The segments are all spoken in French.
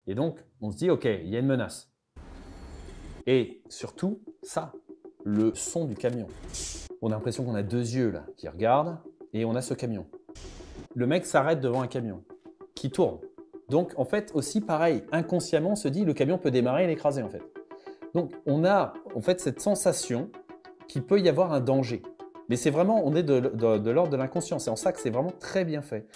Et donc, on se dit, OK, il y a une menace. Et surtout, ça, le son du camion. On a l'impression qu'on a deux yeux là qui regardent et on a ce camion. Le mec s'arrête devant un camion qui tourne. Donc, en fait, aussi pareil, inconsciemment, on se dit, le camion peut démarrer et l'écraser en fait. Donc, on a en fait cette sensation qu'il peut y avoir un danger. Mais c'est vraiment, on est de l'ordre de l'inconscient. C'est en ça que c'est vraiment très bien fait.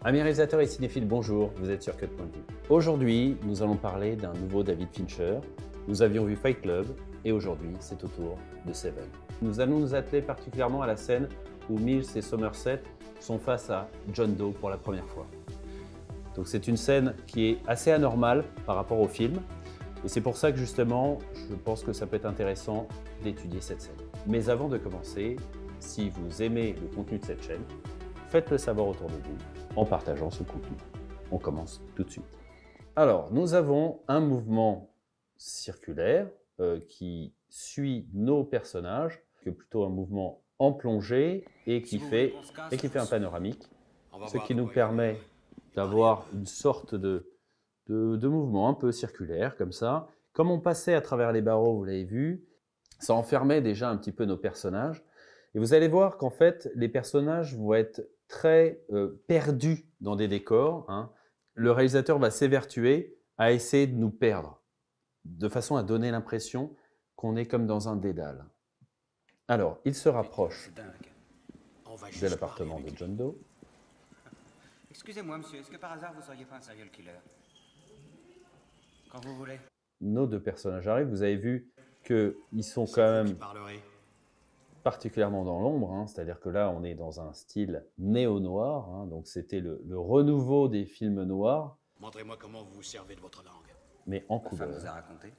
Amis réalisateurs et cinéphiles, bonjour, vous êtes sur Cut Point de Vue. Aujourd'hui, nous allons parler d'un nouveau David Fincher. Nous avions vu Fight Club et aujourd'hui, c'est au tour de Seven. Nous allons nous atteler particulièrement à la scène où Mills et Somerset sont face à John Doe pour la première fois. Donc c'est une scène qui est assez anormale par rapport au film et c'est pour ça que justement, je pense que ça peut être intéressant d'étudier cette scène. Mais avant de commencer, si vous aimez le contenu de cette chaîne, faites-le savoir autour de vous en partageant ce contenu. On commence tout de suite. Alors, nous avons un mouvement circulaire qui suit nos personnages, que plutôt un mouvement en plongée et qui fait un panoramique, ce qui nous permet d'avoir une sorte de mouvement un peu circulaire, comme ça. Comme on passait à travers les barreaux, vous l'avez vu, ça enfermait déjà un petit peu nos personnages. Et vous allez voir qu'en fait, les personnages vont être très perdus dans des décors. Le réalisateur va s'évertuer à essayer de nous perdre, de façon à donner l'impression qu'on est comme dans un dédale. Alors, il se rapproche de l'appartement de John Doe. Excusez-moi, monsieur, est-ce que par hasard vous seriez pas un serial killer? Quand vous voulez. Nos deux personnages arrivent. Vous avez vu qu'ils sont quand même particulièrement dans l'ombre, c'est-à-dire que là, on est dans un style néo-noir, donc c'était le renouveau des films noirs. Montrez-moi comment vous vous servez de votre langue. Mais en Ma femme couleur. vous a raconté.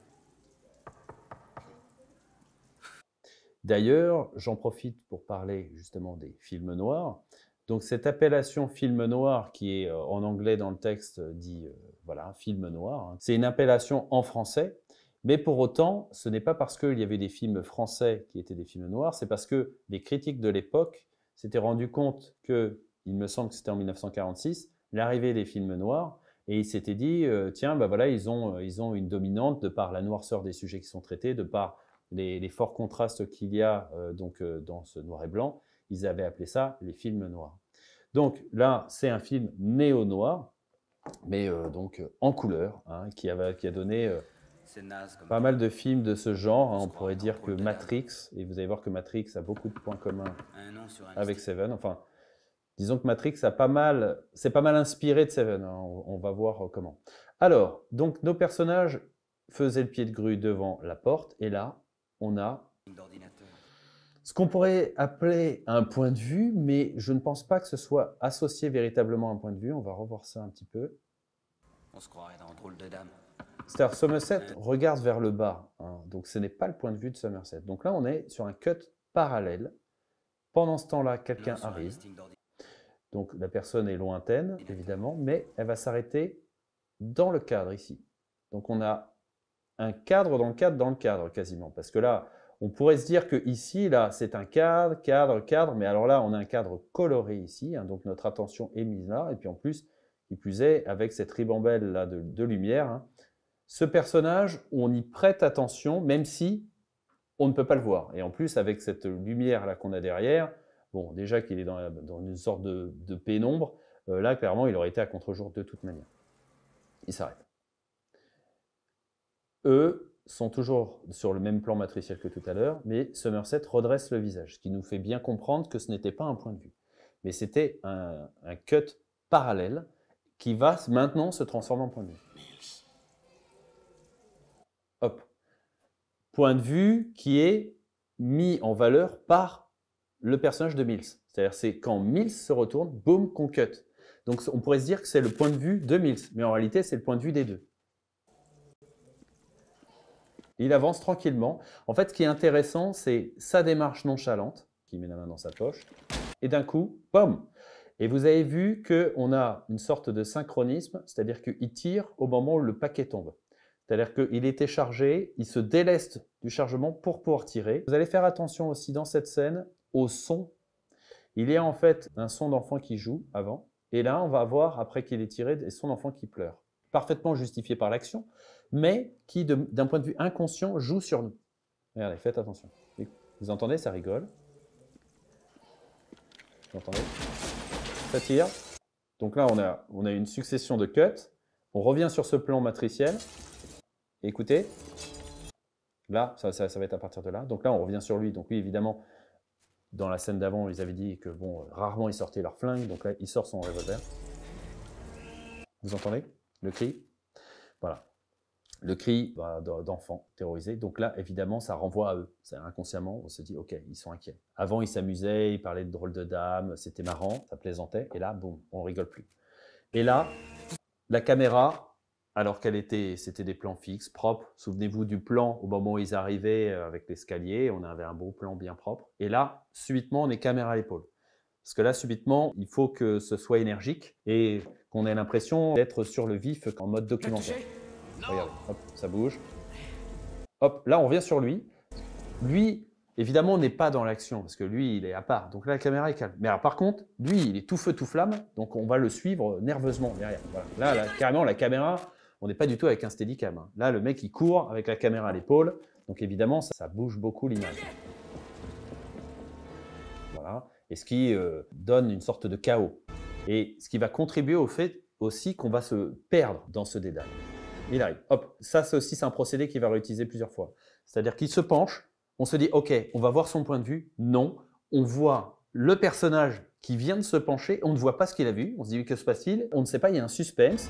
D'ailleurs, j'en profite pour parler justement des films noirs. Donc cette appellation film noir qui est en anglais dans le texte dit voilà, film noir, c'est une appellation en français. Mais pour autant, ce n'est pas parce qu'il y avait des films français qui étaient des films noirs, c'est parce que les critiques de l'époque s'étaient rendus compte que, il me semble que c'était en 1946, l'arrivée des films noirs, et ils s'étaient dit, tiens, bah voilà, ils ont une dominante de par la noirceur des sujets qui sont traités, de par les forts contrastes qu'il y a dans ce noir et blanc, ils avaient appelé ça les films noirs. Donc là, c'est un film néo-noir, mais en couleur, qui a donné... pas mal de films de ce genre, on pourrait dire que Matrix, et vous allez voir que Matrix a beaucoup de points communs avec Seven. Enfin, disons que Matrix c'est pas mal inspiré de Seven, on va voir comment. Alors, donc nos personnages faisaient le pied de grue devant la porte, et là, on a ce qu'on pourrait appeler un point de vue, mais je ne pense pas que ce soit associé véritablement à un point de vue. On va revoir ça un petit peu. On se croirait dans Drôle de Dame. C'est-à-dire Somerset regarde vers le bas, donc ce n'est pas le point de vue de Somerset. Donc là, on est sur un cut parallèle. Pendant ce temps-là, quelqu'un arrive. Donc la personne est lointaine, évidemment, mais elle va s'arrêter dans le cadre ici. Donc on a un cadre dans le cadre dans le cadre quasiment. Parce que là, on pourrait se dire que ici, là, c'est un cadre, cadre, mais alors là, on a un cadre coloré ici, donc notre attention est mise là. Et puis en plus, qui plus est, avec cette ribambelle là de lumière, ce personnage, on y prête attention, même si on ne peut pas le voir. Et en plus, avec cette lumière-là qu'on a derrière, bon, déjà qu'il est dans une sorte de pénombre, là, clairement, il aurait été à contre-jour de toute manière. Il s'arrête. Eux sont toujours sur le même plan matriciel que tout à l'heure, mais Somerset redresse le visage, ce qui nous fait bien comprendre que ce n'était pas un point de vue. Mais c'était un cut parallèle qui va maintenant se transformer en point de vue. Hop. Point de vue qui est mis en valeur par le personnage de Mills. C'est-à-dire c'est quand Mills se retourne, boum, qu'on cut. Donc on pourrait se dire que c'est le point de vue de Mills, mais en réalité c'est le point de vue des deux. Il avance tranquillement. En fait, ce qui est intéressant, c'est sa démarche nonchalante, qui met la main dans sa poche, et d'un coup, boum. Et vous avez vu qu'on a une sorte de synchronisme, c'est-à-dire qu'il tire au moment où le paquet tombe. C'est-à-dire qu'il était chargé, il se déleste du chargement pour pouvoir tirer. Vous allez faire attention aussi dans cette scène au son. Il y a en fait un son d'enfant qui joue avant, et là on va voir, après qu'il est tiré, son enfant qui pleure. Parfaitement justifié par l'action, mais qui, d'un point de vue inconscient, joue sur nous. Regardez, faites attention. Vous entendez, ça rigole. Vous entendez? Ça tire. Donc là, on a une succession de cuts. On revient sur ce plan matriciel. Écoutez, là, ça va être à partir de là. Donc là, on revient sur lui. Donc oui, évidemment, dans la scène d'avant, ils avaient dit que bon, rarement ils sortaient leur flingue. Donc là, il sort son revolver. Vous entendez le cri? Voilà. Le cri d'enfant terrorisé. Donc là, évidemment, ça renvoie à eux. Inconsciemment, on se dit, OK, ils sont inquiets. Avant, ils s'amusaient, ils parlaient de drôles de dames, c'était marrant, ça plaisantait. Et là, boum, on rigole plus. Et là, la caméra, alors c'était des plans fixes, propres. Souvenez-vous du plan au moment où ils arrivaient avec l'escalier. On avait un beau plan bien propre. Et là, subitement, on est caméra à l'épaule. Parce que là, subitement, il faut que ce soit énergique et qu'on ait l'impression d'être sur le vif en mode documentaire. Regardez, hop, ça bouge. Hop, là, on revient sur lui. Lui, évidemment, n'est pas dans l'action parce que lui, il est à part. Donc là, la caméra est calme. Mais alors, par contre, lui, il est tout feu, tout flamme. Donc, on va le suivre nerveusement derrière. Voilà. Là, carrément, la caméra, on n'est pas du tout avec un steadicam. Hein. Là, le mec, il court avec la caméra à l'épaule. Donc, évidemment, ça bouge beaucoup l'image. Voilà. Et ce qui donne une sorte de chaos. Et ce qui va contribuer au fait aussi qu'on va se perdre dans ce dédale. Il arrive. Hop, ça c'est un procédé qu'il va réutiliser plusieurs fois. C'est-à-dire qu'il se penche, on se dit, OK, on va voir son point de vue. Non, on voit le personnage qui vient de se pencher, on ne voit pas ce qu'il a vu. On se dit, que se passe-t-il? On ne sait pas, il y a un suspense.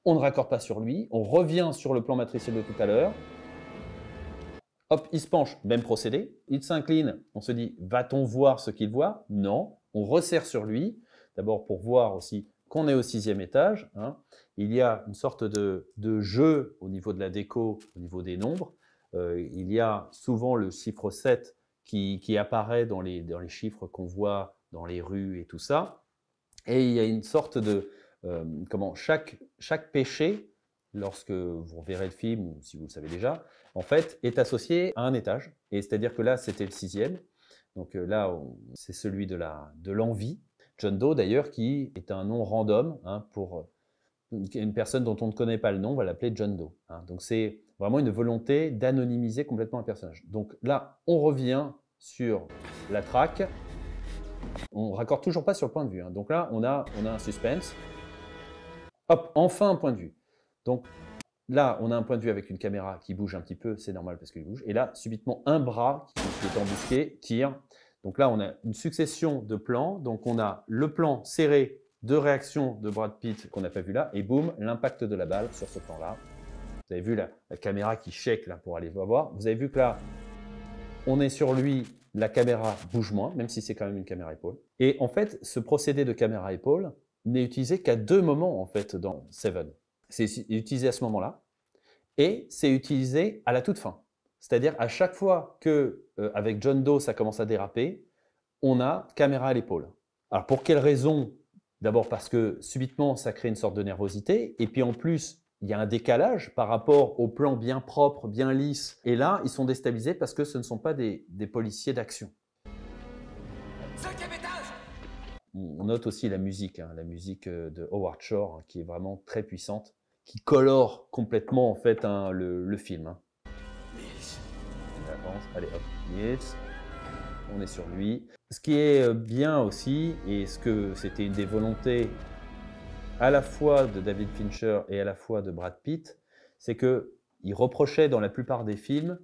On ne raccorde pas sur lui. On revient sur le plan matriciel de tout à l'heure. Hop, il se penche, même procédé. Il s'incline, on se dit, va-t-on voir ce qu'il voit? Non, on resserre sur lui. D'abord pour voir aussi qu'on est au 6e étage. Hein. Il y a une sorte de jeu au niveau de la déco, au niveau des nombres. Il y a souvent le chiffre 7 qui apparaît dans les chiffres qu'on voit dans les rues et tout ça. Et il y a une sorte de… chaque péché, lorsque vous verrez le film, ou si vous le savez déjà, en fait, est associé à un étage. Et c'est-à-dire que là, c'était le 6e. Donc là, c'est celui de l'envie. John Doe, d'ailleurs, qui est un nom random hein, pour une personne dont on ne connaît pas le nom, on va l'appeler John Doe. Hein. Donc c'est vraiment une volonté d'anonymiser complètement un personnage. Donc là, on revient sur la traque. On ne raccorde toujours pas sur le point de vue. Hein. Donc là, on a un suspense. Hop, enfin un point de vue. Donc là, on a un point de vue avec une caméra qui bouge un petit peu, c'est normal parce qu'il bouge. Et là, subitement, un bras qui est embusqué tire. Donc là, on a une succession de plans. Donc on a le plan serré de réaction de Brad Pitt qu'on n'a pas vu là. Et boum, l'impact de la balle sur ce plan-là. Vous avez vu la caméra qui shake là pour aller voir. Vous avez vu que là, on est sur lui, la caméra bouge moins, même si c'est quand même une caméra épaule. Et en fait, ce procédé de caméra épaule n'est utilisé qu'à 2 moments en fait dans Seven. C'est utilisé à ce moment-là et c'est utilisé à la toute fin. C'est-à-dire à chaque fois que, avec John Doe, ça commence à déraper, on a caméra à l'épaule. Alors pour quelle raison? D'abord parce que subitement, ça crée une sorte de nervosité et puis en plus, il y a un décalage par rapport au plan bien propre, bien lisse. Et là, ils sont déstabilisés parce que ce ne sont pas des policiers d'action. 5e étage! On note aussi la musique de Howard Shore, hein, qui est vraiment très puissante, qui colore complètement en fait le film. Hein. On avance, allez hop, Mills, on est sur lui. Ce qui est bien aussi, et ce que c'était une des volontés à la fois de David Fincher et à la fois de Brad Pitt, c'est qu'il reprochait dans la plupart des films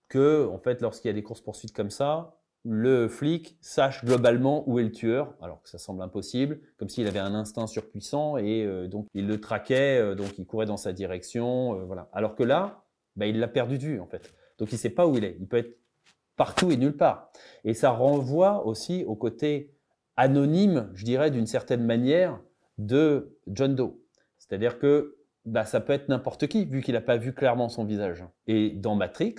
que, en fait, lorsqu'il y a des courses-poursuites comme ça, le flic sache globalement où est le tueur, alors que ça semble impossible, comme s'il avait un instinct surpuissant et donc il le traquait, donc il courait dans sa direction, voilà. Alors que là, il l'a perdu de vue en fait. Donc il ne sait pas où il est. Il peut être partout et nulle part. Et ça renvoie aussi au côté anonyme, je dirais, d'une certaine manière, de John Doe. C'est-à-dire que ça peut être n'importe qui, vu qu'il n'a pas vu clairement son visage. Et dans Matrix,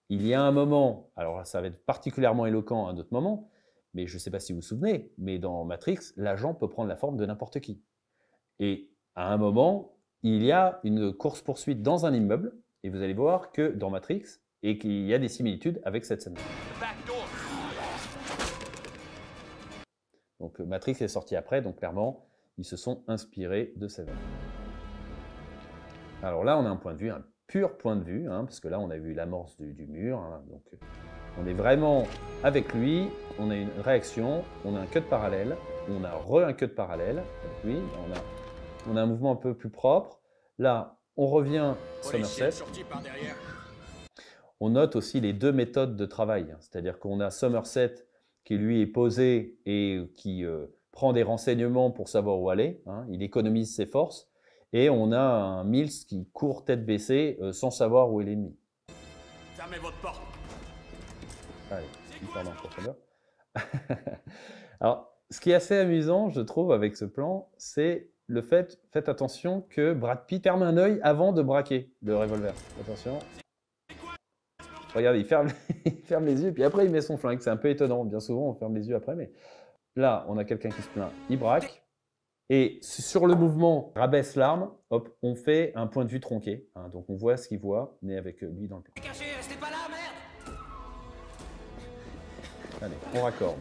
il y a un moment, alors ça va être particulièrement éloquent à un autre moment, mais je ne sais pas si vous vous souvenez, mais dans Matrix, l'agent peut prendre la forme de n'importe qui. Et à un moment, il y a une course-poursuite dans un immeuble, et vous allez voir que dans Matrix, et qu'il y a des similitudes avec cette scène. Donc Matrix est sorti après, donc clairement, ils se sont inspirés de Seven. Alors là, on a un point de vue, un pur point de vue, parce que là, on a vu l'amorce du mur, donc on est vraiment avec lui, on a une réaction, on a un cut parallèle, on a un cut parallèle avec lui, on a un mouvement un peu plus propre. Là, on revient Somerset. On note aussi les deux méthodes de travail, c'est-à-dire qu'on a Somerset qui lui est posé et qui prend des renseignements pour savoir où aller, il économise ses forces, et on a un Mills qui court tête baissée sans savoir où est l'ennemi. Fermez votre porte. Allez, il part dans le profondeur. Alors, ce qui est assez amusant, je trouve, avec ce plan, c'est le fait, faites attention que Brad Pitt ferme un œil avant de braquer le revolver. Attention. Regardez, il ferme les yeux, puis après il met son flingue. C'est un peu étonnant. Bien souvent, on ferme les yeux après, mais là, on a quelqu'un qui se plaint. Il braque. Et sur le mouvement rabaisse l'arme, hop, on fait un point de vue tronqué. Donc on voit ce qu'il voit, mais avec lui dans le plan. Caché, restez pas là, merde! Allez, on raccorde.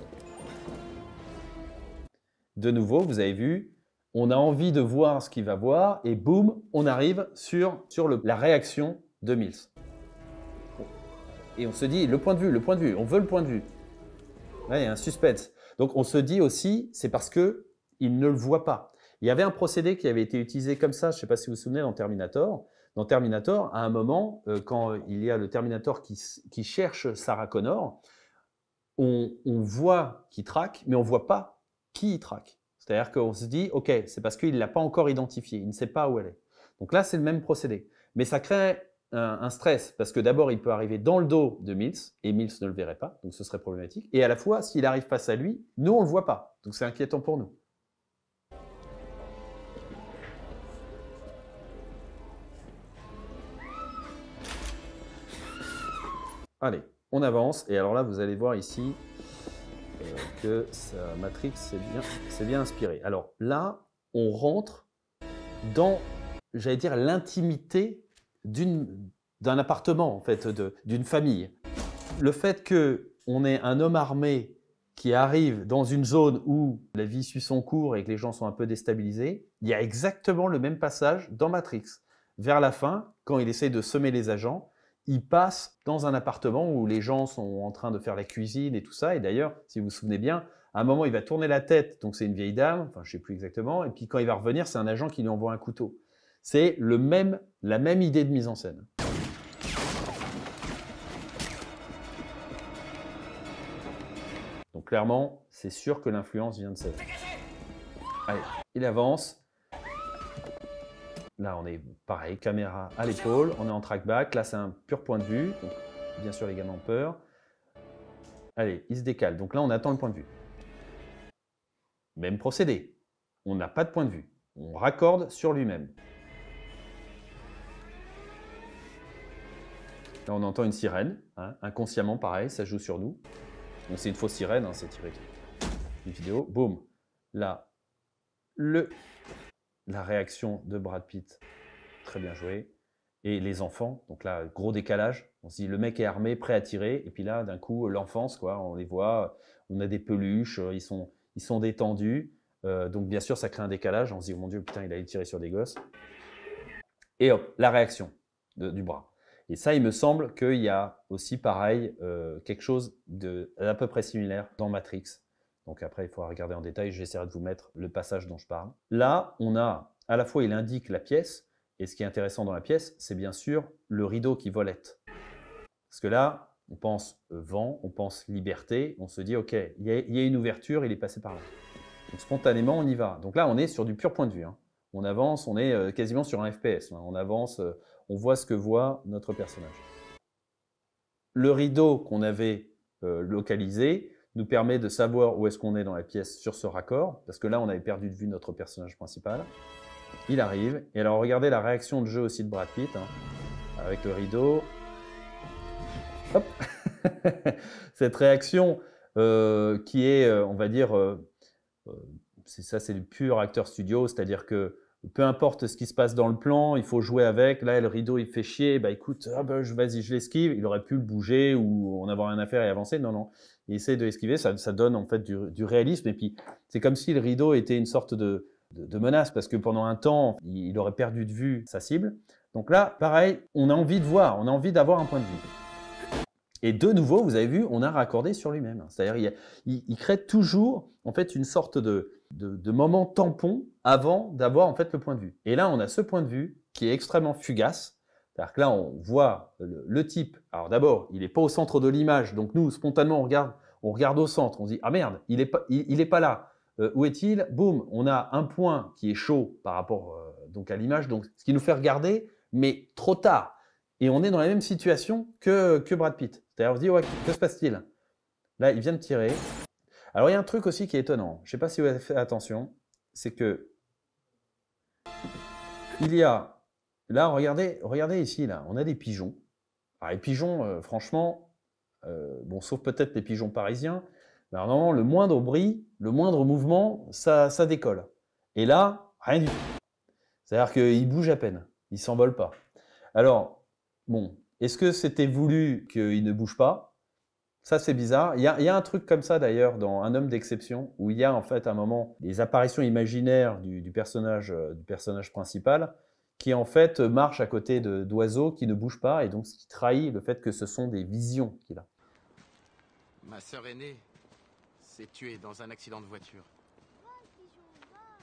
De nouveau, vous avez vu, on a envie de voir ce qu'il va voir, et boum, on arrive sur la réaction de Mills. Et on se dit, le point de vue, on veut le point de vue. Là, il y a un suspense. Donc on se dit aussi, c'est parce qu'il ne le voit pas. Il y avait un procédé qui avait été utilisé comme ça, je ne sais pas si vous vous souvenez, dans Terminator. Dans Terminator, à un moment, quand il y a le Terminator qui cherche Sarah Connor, on voit qu'il traque, mais on ne voit pas qui il traque. C'est-à-dire qu'on se dit, OK, c'est parce qu'il ne l'a pas encore identifié, il ne sait pas où elle est. Donc là, c'est le même procédé. Mais ça crée un stress, parce que d'abord, il peut arriver dans le dos de Mills, et Mills ne le verrait pas, donc ce serait problématique. Et à la fois, s'il arrive face à lui, nous, on ne le voit pas. Donc c'est inquiétant pour nous. Allez, on avance. Et alors là, vous allez voir ici que Matrix c'est bien inspiré. Alors là, on rentre dans, j'allais dire, l'intimité d'un appartement, en fait, d'une famille. Le fait qu'on ait un homme armé qui arrive dans une zone où la vie suit son cours et que les gens sont un peu déstabilisés, il y a exactement le même passage dans Matrix. Vers la fin, quand il essaie de semer les agents, il passe dans un appartement où les gens sont en train de faire la cuisine et tout ça. Et d'ailleurs, si vous vous souvenez bien, à un moment, il va tourner la tête, donc c'est une vieille dame, enfin je ne sais plus exactement, et puis quand il va revenir, c'est un agent qui lui envoie un couteau. C'est la même idée de mise en scène. Donc clairement, c'est sûr que l'influence vient de ça. Allez, il avance. Là, on est pareil, caméra à l'épaule, on est en trackback. Là, c'est un pur point de vue. Donc, bien sûr, les gamins ont peur. Allez, il se décale. Donc là, on attend le point de vue. Même procédé. On n'a pas de point de vue. On raccorde sur lui-même. Là, on entend une sirène. Inconsciemment, pareil, ça joue sur nous. Donc, c'est une fausse sirène, c'est tiré une vidéo. Boum. Là, la réaction de Brad Pitt, très bien joué. Et les enfants, donc là, gros décalage. On se dit, le mec est armé, prêt à tirer. Et puis là, d'un coup, l'enfance, quoi, on les voit, on a des peluches, ils sont détendus. Donc bien sûr, ça crée un décalage. On se dit, oh mon Dieu, putain, il allait tirer sur des gosses. Et hop, la réaction du bras. Et ça, il me semble qu'il y a aussi, pareil, quelque chose d'à peu près similaire dans Matrix. Donc après, il faudra regarder en détail. J'essaierai de vous mettre le passage dont je parle. Là, on a, à la fois, il indique la pièce. Et ce qui est intéressant dans la pièce, c'est bien sûr le rideau qui volette. Parce que là, on pense vent, on pense liberté. On se dit, OK, il y a une ouverture, il est passé par là. Donc spontanément, on y va. Donc là, on est sur du pur point de vue. On avance, on est quasiment sur un FPS. On avance, on voit ce que voit notre personnage. Le rideau qu'on avait localisé nous permet de savoir où est-ce qu'on est dans la pièce sur ce raccord, parce que là, on avait perdu de vue notre personnage principal. Il arrive, et alors regardez la réaction de jeu aussi de Brad Pitt, hein, avec le rideau. Hop. Cette réaction qui est, on va dire, c'est du pur acteur studio, c'est-à-dire que peu importe ce qui se passe dans le plan, il faut jouer avec. Là, le rideau, il fait chier. Bah écoute, vas-y, je l'esquive. Il aurait pu le bouger ou en avoir rien à faire et avancer. Non, non. Il essaie de l'esquiver. Ça donne en fait du réalisme. Et puis, c'est comme si le rideau était une sorte de menace parce que pendant un temps, il aurait perdu de vue sa cible. Donc là, pareil, on a envie de voir, on a envie d'avoir un point de vue. Et de nouveau, vous avez vu, on a raccordé sur lui-même. C'est-à-dire, il crée toujours en fait une sorte de moment tampon avant d'avoir en fait le point de vue. Et là, on a ce point de vue qui est extrêmement fugace. C'est-à-dire que là, on voit le type. Alors d'abord, il n'est pas au centre de l'image. Donc nous, spontanément, on regarde au centre. On se dit, ah merde, il est pas là. Où est-il? Boum, on a un point qui est chaud par rapport donc à l'image. Donc ce qui nous fait regarder, mais trop tard. Et on est dans la même situation que Brad Pitt. C'est-à-dire, on se dit, ouais, que se passe-t-il? Là, il vient de tirer. Alors, il y a un truc aussi qui est étonnant. Je ne sais pas si vous avez fait attention. C'est que il y a, là, regardez ici, là, on a des pigeons. Alors, les pigeons, franchement, bon, sauf peut-être les pigeons parisiens, mais alors, normalement, le moindre bruit, le moindre mouvement, ça décolle. Et là, rien du tout. C'est-à-dire qu'ils bougent à peine. Ils ne s'envolent pas. Alors, bon, est-ce que c'était voulu qu'ils ne bougent pas? Ça, c'est bizarre. Il y a un truc comme ça, d'ailleurs, dans Un homme d'exception, où il y a en fait un moment des apparitions imaginaires du personnage principal qui en fait marche à côté d'oiseaux qui ne bougent pas, et donc ce qui trahit le fait que ce sont des visions qu'il a. Ma sœur aînée s'est tuée dans un accident de voiture.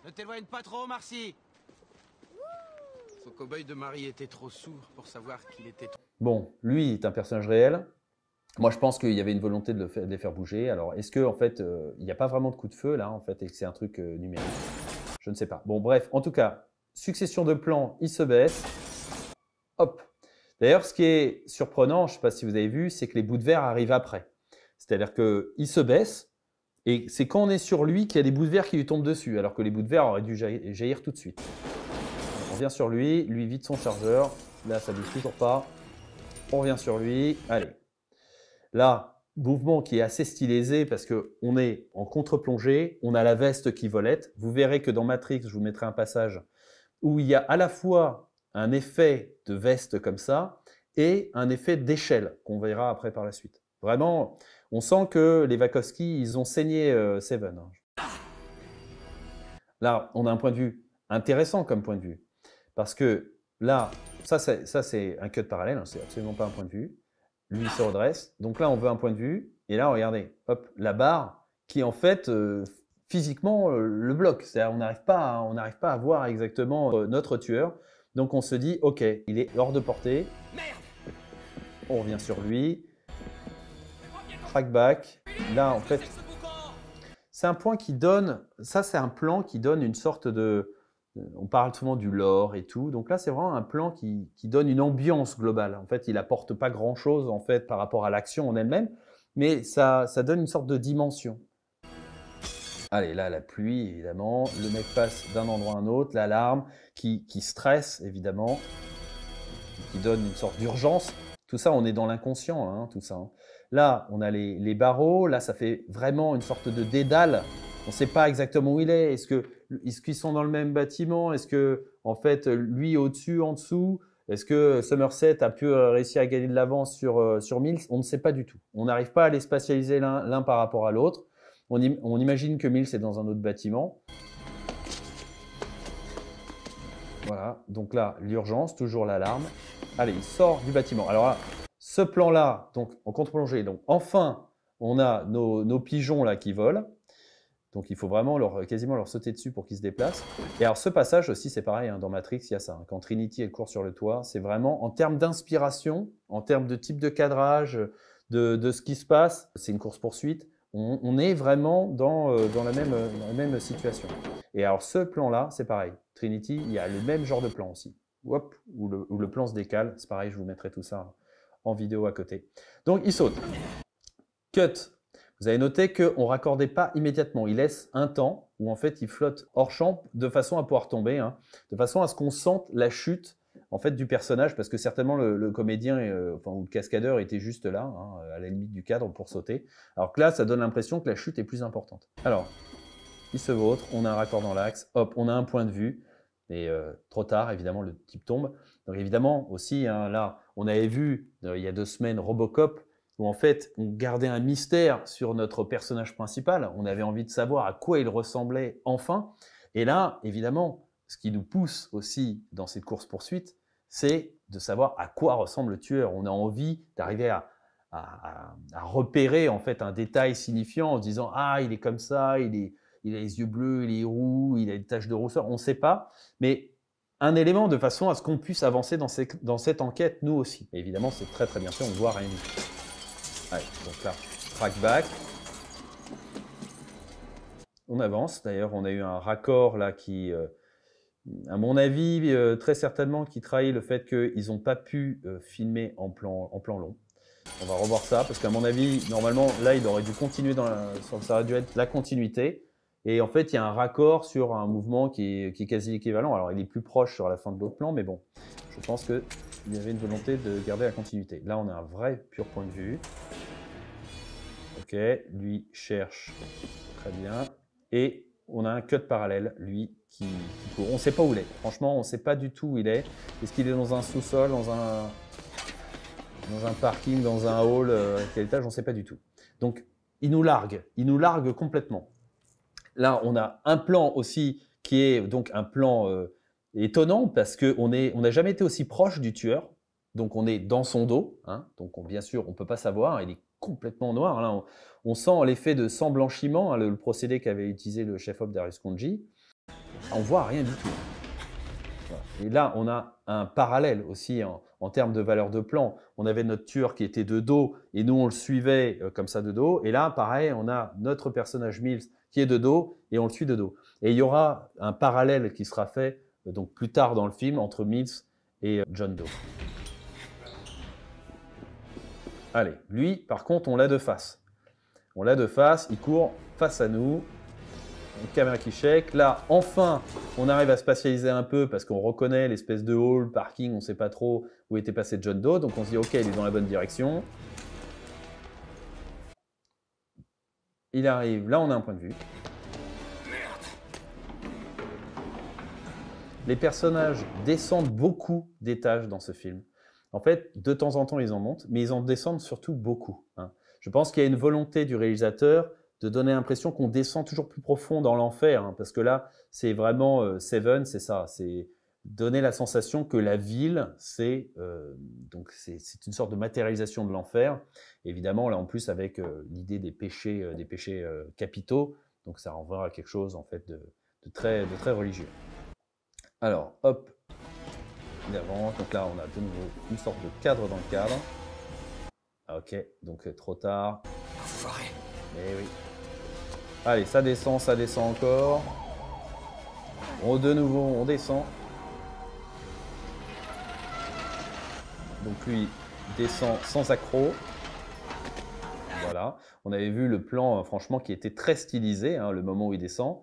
Ne t'éloigne pas trop, Marcy. Son cow-boy de mari était trop sourd pour savoir qu'il était... Bon, lui est un personnage réel. Moi, je pense qu'il y avait une volonté de les faire bouger. Alors, est-ce qu'en fait, il n'y a pas vraiment de coup de feu là, en fait, et que c'est un truc numérique? Je ne sais pas. Bon, bref, en tout cas, succession de plans, il se baisse. Hop. D'ailleurs, ce qui est surprenant, je ne sais pas si vous avez vu, c'est que les bouts de verre arrivent après. C'est-à-dire qu'il se baisse, et c'est quand on est sur lui qu'il y a des bouts de verre qui lui tombent dessus, alors que les bouts de verre auraient dû jaillir tout de suite. On revient sur lui vide son chargeur. Là, ça ne bouge toujours pas. On revient sur lui. Allez. Là, mouvement qui est assez stylisé parce qu'on est en contre-plongée, on a la veste qui volette. Vous verrez que dans Matrix, je vous mettrai un passage où il y a à la fois un effet de veste comme ça et un effet d'échelle qu'on verra après par la suite. Vraiment, on sent que les Wachowski, ils ont saigné Seven. Là, on a un point de vue intéressant comme point de vue parce que là, ça c'est un cut parallèle, hein, c'est absolument pas un point de vue. Lui, il se redresse. Donc là, on veut un point de vue. Et là, regardez, hop, la barre qui, en fait, physiquement, le bloque. C'est-à-dire, on n'arrive pas à voir exactement notre tueur. Donc, on se dit, OK, il est hors de portée. On revient sur lui. Track back. Là, en fait, c'est un point qui donne... Ça, c'est un plan qui donne une sorte de... On parle souvent du lore et tout. Donc là, c'est vraiment un plan qui donne une ambiance globale. En fait, il apporte pas grand-chose en fait par rapport à l'action en elle-même, mais ça donne une sorte de dimension. Allez, là, la pluie, évidemment. Le mec passe d'un endroit à un autre. L'alarme qui stresse, évidemment, qui donne une sorte d'urgence. Tout ça, on est dans l'inconscient, hein, tout ça. Hein. Là, on a les barreaux. Là, ça fait vraiment une sorte de dédale. On ne sait pas exactement où il est. Est-ce qu'ils sont dans le même bâtiment? Est-ce que, en fait, lui au-dessus, en dessous? Est-ce que Somerset a pu réussir à gagner de l'avance sur Mills? On ne sait pas du tout. On n'arrive pas à les spatialiser l'un par rapport à l'autre. On imagine que Mills est dans un autre bâtiment. Voilà. Donc là, l'urgence, toujours l'alarme. Allez, il sort du bâtiment. Alors là, ce plan-là, donc en contre-plongée. Donc enfin, on a nos pigeons là qui volent. Donc, il faut vraiment quasiment leur sauter dessus pour qu'ils se déplacent. Et alors, ce passage aussi, c'est pareil, hein, dans Matrix, il y a ça. Hein, quand Trinity, elle court sur le toit, c'est vraiment, en termes d'inspiration, en termes de type de cadrage, de ce qui se passe, c'est une course-poursuite. On est vraiment dans la même situation. Et alors, ce plan-là, c'est pareil. Trinity, il y a le même genre de plan aussi. Hop, où le plan se décale. C'est pareil, je vous mettrai tout ça en vidéo à côté. Donc, il saute. Cut. Vous avez noté qu'on ne raccordait pas immédiatement. Il laisse un temps où en fait il flotte hors champ de façon à pouvoir tomber, hein, de façon à ce qu'on sente la chute en fait du personnage, parce que certainement le comédien enfin, ou le cascadeur était juste là, hein, à la limite du cadre pour sauter. Alors que là, ça donne l'impression que la chute est plus importante. Alors, il se vautre, on a un raccord dans l'axe, hop, on a un point de vue, et trop tard, évidemment, le type tombe. Donc évidemment aussi, hein, là, on avait vu il y a 2 semaines Robocop, où en fait, on gardait un mystère sur notre personnage principal. On avait envie de savoir à quoi il ressemblait enfin. Et là, évidemment, ce qui nous pousse aussi dans cette course-poursuite, c'est de savoir à quoi ressemble le tueur. On a envie d'arriver à repérer en fait un détail signifiant en se disant « Ah, il est comme ça, il a les yeux bleus, il est roux, il a une tache de rousseur ». On ne sait pas, mais un élément de façon à ce qu'on puisse avancer dans cette enquête, nous aussi. Et évidemment, c'est très très bien fait, on ne voit rien du tout. Allez, donc là, track back. On avance. D'ailleurs, on a eu un raccord là qui, à mon avis, très certainement, qui trahit le fait qu'ils n'ont pas pu filmer en plan long. On va revoir ça parce qu'à mon avis, normalement, là, il aurait dû continuer ça aurait dû être la continuité. Et en fait, il y a un raccord sur un mouvement qui est quasi équivalent. Alors, il est plus proche sur la fin de l'autre plan, mais bon, je pense qu'il y avait une volonté de garder la continuité. Là, on a un vrai pur point de vue. Ok, lui cherche, très bien. Et on a un cut parallèle, lui, qui court. On ne sait pas où il est. Franchement, on ne sait pas du tout où il est. Est-ce qu'il est dans un sous-sol, dans un parking, dans un hall, à quel étage? On ne sait pas du tout. Donc, il nous largue complètement. Là, on a un plan aussi qui est donc un plan étonnant parce qu'on n'a jamais été aussi proche du tueur. Donc, on est dans son dos. Hein, donc, bien sûr, on ne peut pas savoir. Il est complètement noir. Là, on sent l'effet de sang blanchiment, hein, le procédé qu'avait utilisé le chef-op Darius Khondji. On ne voit rien du tout. Voilà. Et là, on a un parallèle aussi en termes de valeur de plan. On avait notre tueur qui était de dos et nous, on le suivait comme ça de dos. Et là, pareil, on a notre personnage Mills qui est de dos et on le suit de dos. Et il y aura un parallèle qui sera fait donc plus tard dans le film entre Mills et John Doe. Allez, lui, par contre, on l'a de face. On l'a de face, il court face à nous. Une caméra qui shake. Là, enfin, on arrive à spatialiser un peu parce qu'on reconnaît l'espèce de hall, parking, on ne sait pas trop où était passé John Doe. Donc on se dit, ok, il est dans la bonne direction. Il arrive, là on a un point de vue. Les personnages descendent beaucoup d'étages dans ce film. En fait, de temps en temps, ils en montent, mais ils en descendent surtout beaucoup. Hein. Je pense qu'il y a une volonté du réalisateur de donner l'impression qu'on descend toujours plus profond dans l'enfer, hein, parce que là, c'est vraiment Seven, c'est ça, c'est donner la sensation que la ville, c'est une sorte de matérialisation de l'enfer. Évidemment, là en plus avec l'idée des péchés capitaux, donc ça renvoie à quelque chose en fait de très religieux. Alors, hop, il avance. Donc là, on a de nouveau une sorte de cadre dans le cadre. Ah, ok, donc trop tard. Eh oui. Allez, ça descend encore. Bon, de nouveau, on descend. Donc lui, descend sans accroc. Voilà. On avait vu le plan, franchement, qui était très stylisé, hein, le moment où il descend.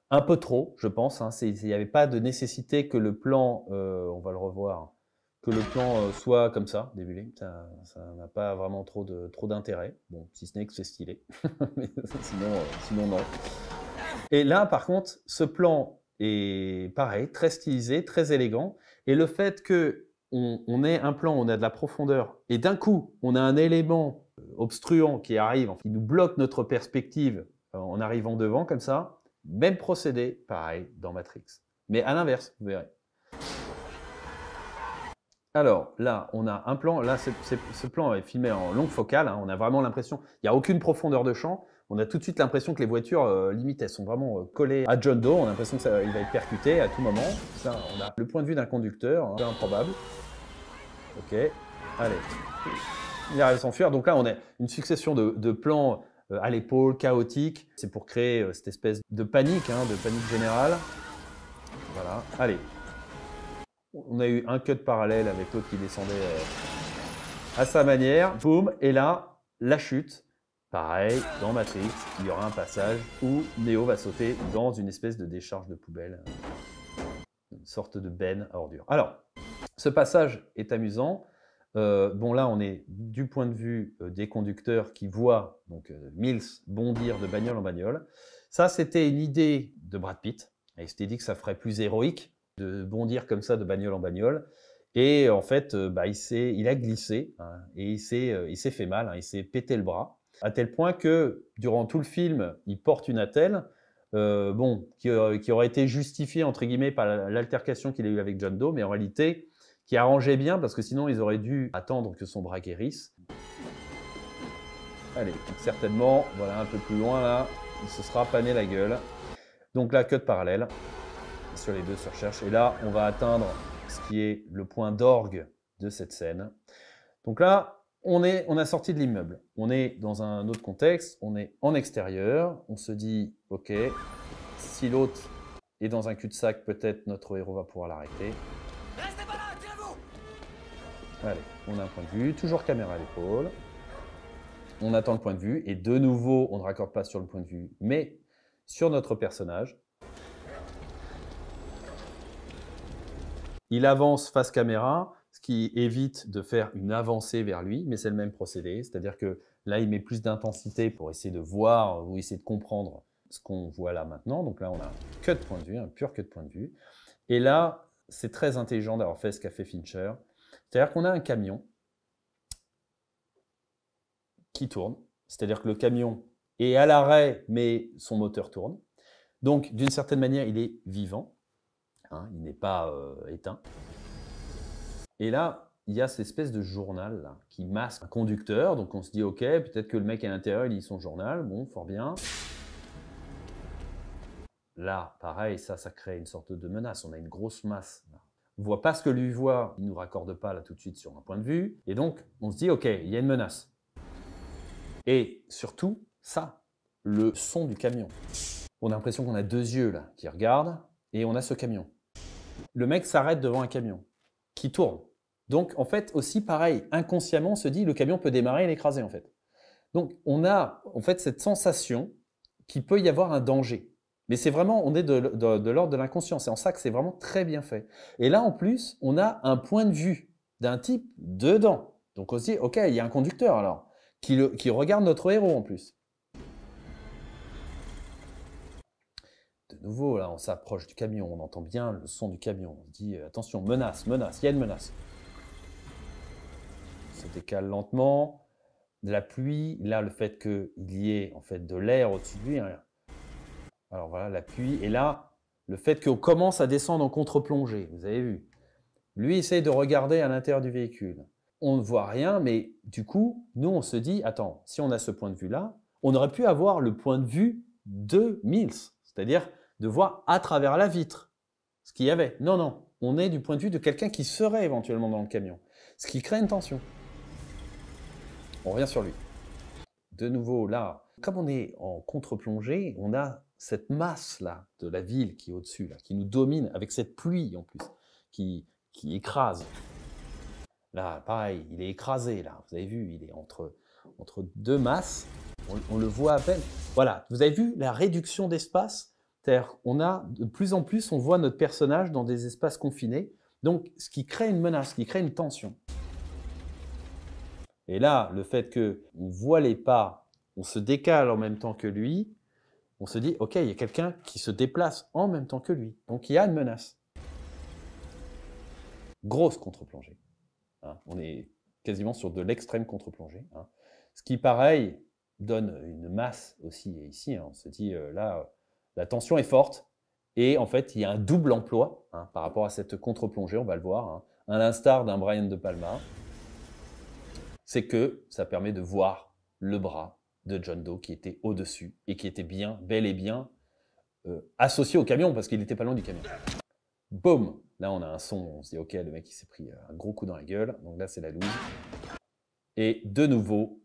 Un peu trop, je pense. Hein. Il n'y avait pas de nécessité que le plan, on va le revoir, que le plan soit comme ça, débuté. Ça n'a pas vraiment trop d'intérêt. Bon, si ce n'est que c'est stylé. Mais sinon, non. Et là, par contre, ce plan est pareil, très stylisé, très élégant. Et le fait qu'on ait un plan, on a de la profondeur, et d'un coup, on a un élément obstruant qui arrive, qui nous bloque notre perspective en arrivant devant, comme ça. Même procédé, pareil, dans Matrix. Mais à l'inverse, vous verrez. Alors, là, on a un plan. Là, ce plan est filmé en longue focale. Hein, on a vraiment l'impression... Il n'y a aucune profondeur de champ. On a tout de suite l'impression que les voitures, limite, elles sont vraiment collées à John Doe. On a l'impression qu'il va être percuté à tout moment. Ça, on a le point de vue d'un conducteur, un peu improbable. Ok, allez. Il arrive à s'enfuir. Donc là, on a une succession de plans... à l'épaule, chaotique. C'est pour créer cette espèce de panique, hein, de panique générale. Voilà, allez. On a eu un cut parallèle avec l'autre qui descendait à sa manière. Boum, et là, la chute. Pareil, dans Matrix, il y aura un passage où Neo va sauter dans une espèce de décharge de poubelle, une sorte de benne à ordures. Alors, ce passage est amusant. Bon, là, on est du point de vue des conducteurs qui voient donc, Mills bondir de bagnole en bagnole. Ça, c'était une idée de Brad Pitt. Il s'était dit que ça ferait plus héroïque de bondir comme ça de bagnole en bagnole. Et en fait, il a glissé hein, et il s'est fait mal, hein, il s'est pété le bras. À tel point que, durant tout le film, il porte une attelle, qui aurait été justifiée, entre guillemets, par l'altercation qu'il a eue avec John Doe, mais en réalité, qui arrangeait bien, parce que sinon, ils auraient dû attendre que son bras guérisse. Allez, donc certainement, voilà, un peu plus loin, là, il se sera pané la gueule. Donc là, cut parallèle, sur les deux se recherchent. Et là, on va atteindre ce qui est le point d'orgue de cette scène. Donc là, on a sorti de l'immeuble. On est dans un autre contexte, on est en extérieur. On se dit, ok, si l'autre est dans un cul-de-sac, peut-être notre héros va pouvoir l'arrêter. Restez pas là, tirez-vous! Allez, on a un point de vue, toujours caméra à l'épaule. On attend le point de vue, et de nouveau, on ne raccorde pas sur le point de vue, mais sur notre personnage. Il avance face caméra, ce qui évite de faire une avancée vers lui, mais c'est le même procédé, c'est-à-dire que là, il met plus d'intensité pour essayer de voir ou essayer de comprendre ce qu'on voit là maintenant. Donc là, on a un cut de point de vue, un pur cut de point de vue. Et là, c'est très intelligent d'avoir fait ce qu'a fait Fincher. C'est-à-dire qu'on a un camion qui tourne, c'est-à-dire que le camion est à l'arrêt, mais son moteur tourne. Donc, d'une certaine manière, il est vivant, hein, il n'est pas éteint. Et là, il y a cette espèce de journal là, qui masque un conducteur. Donc on se dit, ok, peut-être que le mec à l'intérieur, il lit son journal. Bon, fort bien. Là, pareil, ça crée une sorte de menace. On a une grosse masse. Là. On ne voit pas ce que lui voit. Il ne nous raccorde pas là tout de suite sur un point de vue. Et donc, on se dit, ok, il y a une menace. Et surtout, ça, le son du camion. On a l'impression qu'on a deux yeux là qui regardent et on a ce camion. Le mec s'arrête devant un camion qui tourne. Donc, en fait, aussi, pareil, inconsciemment, on se dit, le camion peut démarrer et l'écraser, en fait. Donc, on a, en fait, cette sensation qu'il peut y avoir un danger. Mais c'est vraiment, on est de l'ordre de l'inconscient. C'est en ça que c'est vraiment très bien fait. Et là, en plus, on a un point de vue d'un type dedans. Donc, on se dit, ok, il y a un conducteur, alors, qui regarde notre héros, en plus. De nouveau, là, on s'approche du camion, on entend bien le son du camion. On se dit, attention, menace, menace, il y a une menace. On se décale lentement. De la pluie, là, le fait qu'il y ait en fait de l'air au-dessus de lui. Hein. Alors voilà, la pluie. Et là, le fait qu'on commence à descendre en contre-plongée, vous avez vu. Lui essaye de regarder à l'intérieur du véhicule. On ne voit rien, mais du coup, nous, on se dit, attends, si on a ce point de vue-là, on aurait pu avoir le point de vue de Mills. C'est-à-dire de voir à travers la vitre ce qu'il y avait. Non, non, on est du point de vue de quelqu'un qui serait éventuellement dans le camion. Ce qui crée une tension. On revient sur lui. De nouveau, là, comme on est en contre-plongée, on a cette masse-là de la ville qui est au-dessus, là, qui nous domine, avec cette pluie en plus, qui écrase. Là, pareil, il est écrasé, là. Vous avez vu, il est entre deux masses. On le voit à peine. Voilà, vous avez vu la réduction d'espace? C'est-à-dire, on a de plus en plus, on voit notre personnage dans des espaces confinés. Donc, ce qui crée une menace, ce qui crée une tension. Et là, le fait qu'on voit les pas, on se décale en même temps que lui, on se dit, ok, il y a quelqu'un qui se déplace en même temps que lui. Donc, il y a une menace. Grosse contre-plongée. Hein, on est quasiment sur de l'extrême contre-plongée. Hein. Ce qui, pareil, donne une masse aussi ici. Hein. On se dit, là, la tension est forte. Et en fait, il y a un double emploi hein, par rapport à cette contre-plongée, on va le voir. Hein, à l'instar d'un Brian De Palma. C'est que ça permet de voir le bras de John Doe qui était au-dessus et qui était bien, bel et bien associé au camion parce qu'il n'était pas loin du camion. Boum! Là, on a un son, on se dit, ok, le mec, il s'est pris un gros coup dans la gueule. Donc là, c'est la loose. Et de nouveau,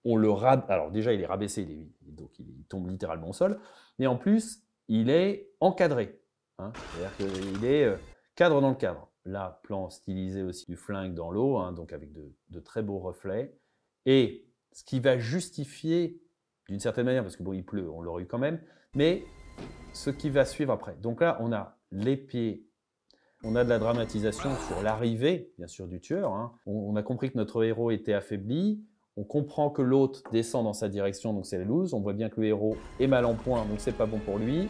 on le rabaisse. Alors déjà, il est rabaissé, donc il tombe littéralement au sol. Mais en plus, il est encadré. Hein, c'est-à-dire qu'il est cadre dans le cadre. Là, plan stylisé aussi du flingue dans l'eau, hein, donc avec de très beaux reflets. Et ce qui va justifier d'une certaine manière, parce que bon, il pleut, on l'aurait eu quand même, mais ce qui va suivre après. Donc là, on a les pieds, on a de la dramatisation sur l'arrivée, bien sûr, du tueur. Hein. On a compris que notre héros était affaibli, on comprend que l'autre descend dans sa direction, donc c'est la loose, on voit bien que le héros est mal en point, donc c'est pas bon pour lui.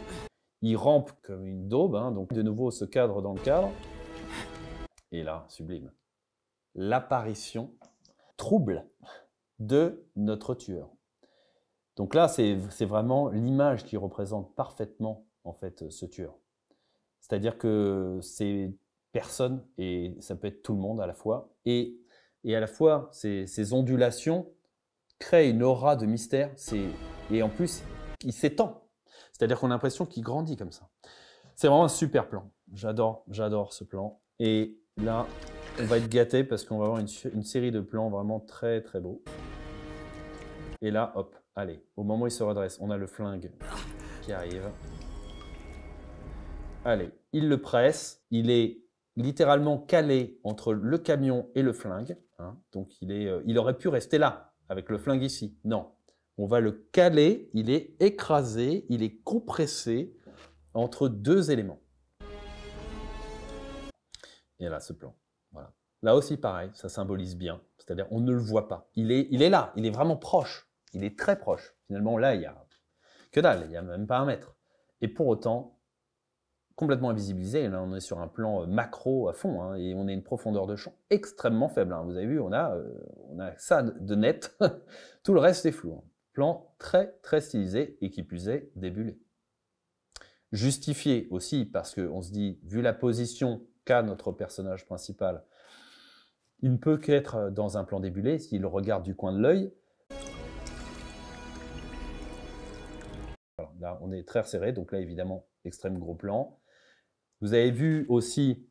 Il rampe comme une daube, hein, donc de nouveau ce cadre dans le cadre. Et là, sublime. L'apparition trouble de notre tueur. Donc là, c'est vraiment l'image qui représente parfaitement en fait ce tueur. C'est-à-dire que c'est personne, et ça peut être tout le monde à la fois, et à la fois ces ondulations créent une aura de mystère, et en plus, il s'étend. C'est-à-dire qu'on a l'impression qu'il grandit comme ça. C'est vraiment un super plan. J'adore ce plan. Et là, on va être gâté parce qu'on va avoir une série de plans vraiment très très beaux. Et là, hop, allez, au moment où il se redresse, on a le flingue qui arrive. Allez, il le presse. Il est littéralement calé entre le camion et le flingue. Hein, donc il aurait pu rester là, avec le flingue ici. Non. On va le caler, il est écrasé, il est compressé entre deux éléments. Et là, ce plan. Voilà. Là aussi, pareil, ça symbolise bien. C'est-à-dire, on ne le voit pas. Il est là, il est vraiment proche. Il est très proche. Finalement, là, il n'y a que dalle, il n'y a même pas 1 mètre. Et pour autant, complètement invisibilisé. Là, on est sur un plan macro à fond, hein, et on a une profondeur de champ extrêmement faible. Hein. Vous avez vu, on a ça de net. Tout le reste est flou. Hein. Plan très très stylisé et qui plus est débulé. Justifié aussi parce qu'on se dit, vu la position qu'a notre personnage principal, il ne peut qu'être dans un plan débulé s'il regarde du coin de l'œil. Voilà, là, on est très resserré, donc là, évidemment, extrême gros plan. Vous avez vu aussi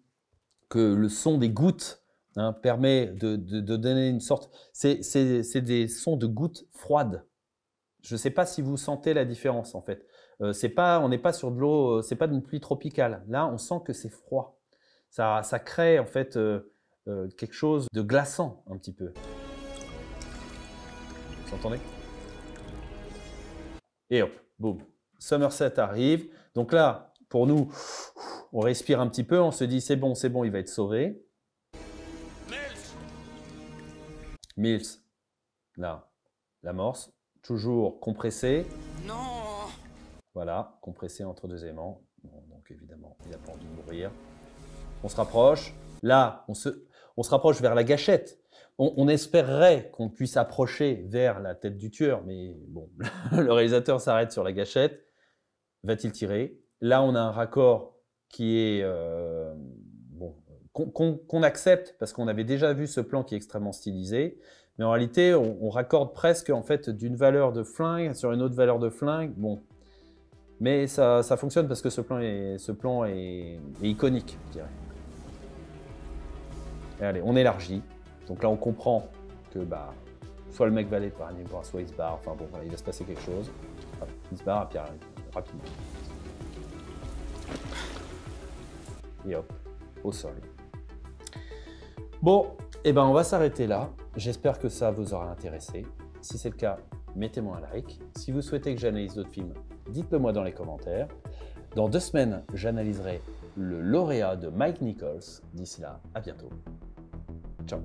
que le son des gouttes hein, permet de donner une sorte... C'est des sons de gouttes froides. Je ne sais pas si vous sentez la différence en fait. On n'est pas sur de l'eau, c'est pas d'une pluie tropicale. Là, on sent que c'est froid. Ça crée en fait quelque chose de glaçant un petit peu. Vous entendez? Et hop, boum. Somerset arrive. Donc là, pour nous, on respire un petit peu, on se dit c'est bon, il va être sauvé. Mills, là, l'amorce. Toujours compressé. Non. Voilà, compressé entre deux aimants. Bon, donc évidemment, il n'a pas envie de mourir. On se rapproche. Là, on se rapproche vers la gâchette. On espérerait qu'on puisse approcher vers la tête du tueur, mais bon, le réalisateur s'arrête sur la gâchette. Va-t-il tirer? Là, on a un raccord qui est bon, qu'on accepte parce qu'on avait déjà vu ce plan qui est extrêmement stylisé. Mais en réalité, on raccorde presque en fait d'une valeur de flingue sur une autre valeur de flingue. Bon, mais ça fonctionne parce que ce plan est iconique, je dirais. Et allez, on élargit. Donc là, on comprend que bah, soit le mec va aller par un bras, soit il se barre. Enfin bon, voilà, il va se passer quelque chose. Voilà, il se barre et puis rapidement. Et hop, au sol. Bon, eh ben on va s'arrêter là. J'espère que ça vous aura intéressé. Si c'est le cas, mettez-moi un like. Si vous souhaitez que j'analyse d'autres films, dites-le moi dans les commentaires. Dans 2 semaines, j'analyserai le lauréat de Mike Nichols. D'ici là, à bientôt. Ciao.